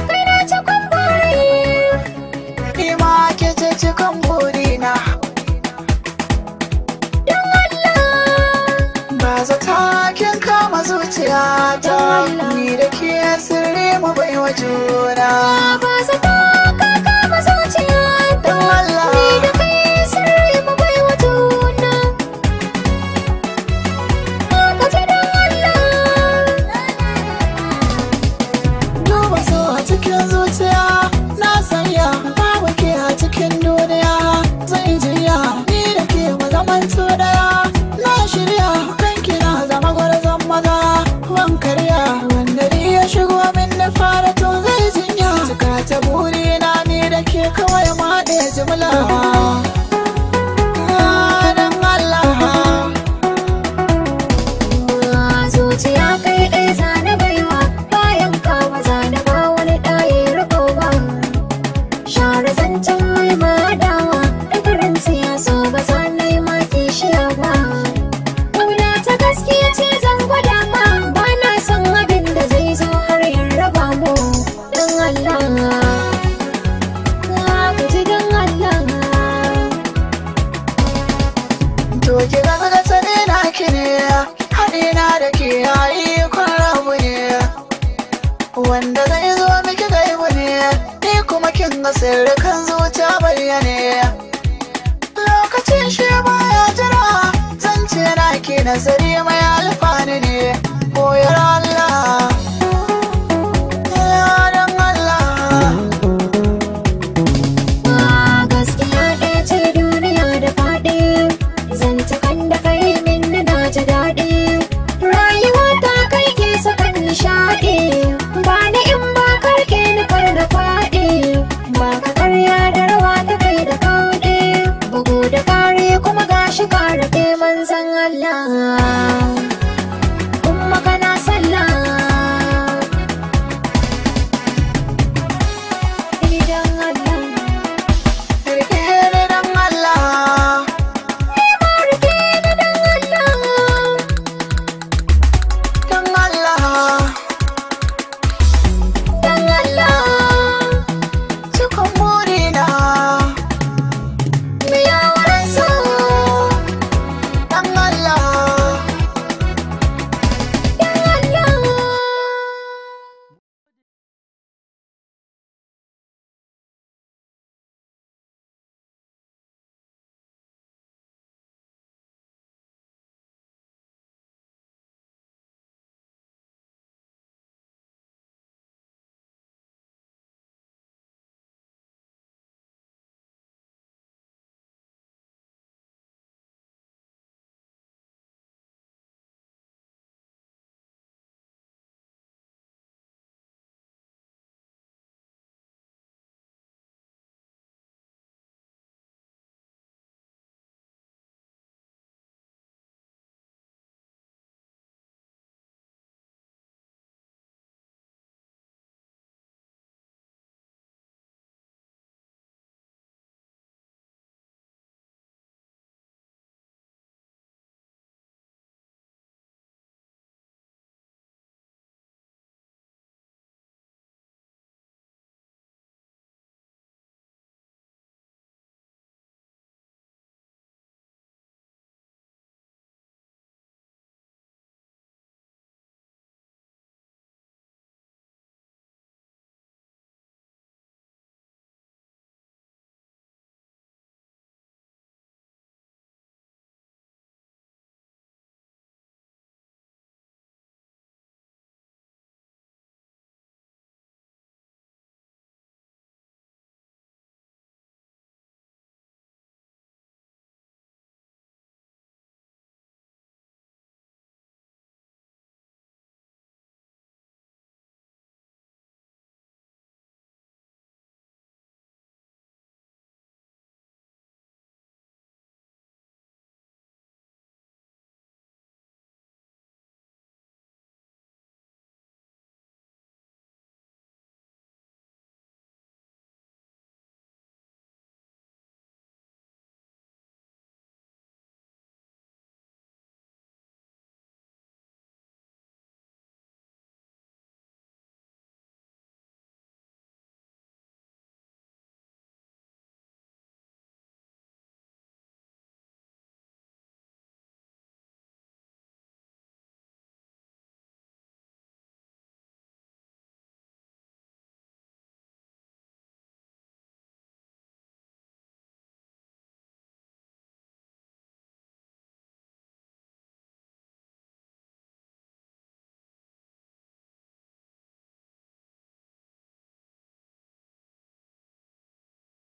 Kai na cikin buri, ni ma ke ce cikin burina. don Allah, Ba zata kin kama zuciyata, ni da ke sirri mu bai wa juna. ba zata ka kama zuciya ta, Don Allah. ni da kai sirri mu bai wa juna. Ka ce don Allah, Duba so a cikin zuciya na sanya, babu ke a cikin duniya zai jiya, ni da ke mu zaman daya. Na shirya kanki na zama gwarzon maza, wan karya wanda ni ya shigo min da fara to zai jinya. Cika ta burina ni da ke kawai ma ɗaya jimla. Don Allah. zuciya kai ɗaya zana baiwa, bayan ka ba zana ba wani ɗaye riko ba. Share zancen mai madawa, da farin siyaso ba za na yi ma kishiya ba. Ƙauna ta gaskiya ce zan gwada ma, ba na son abin da zai zo har yin raba mu. Don Allah, ka ji don Allah. To ki ga sani na ki ne, haɗina da ke yayi kun rabu ne. Wanda zai zo miki gaibu ne, ni kuma kin ga sirrikan zuciya bayyane. Lokacin shi baya jira, zance na ki nazari mai alfani ne.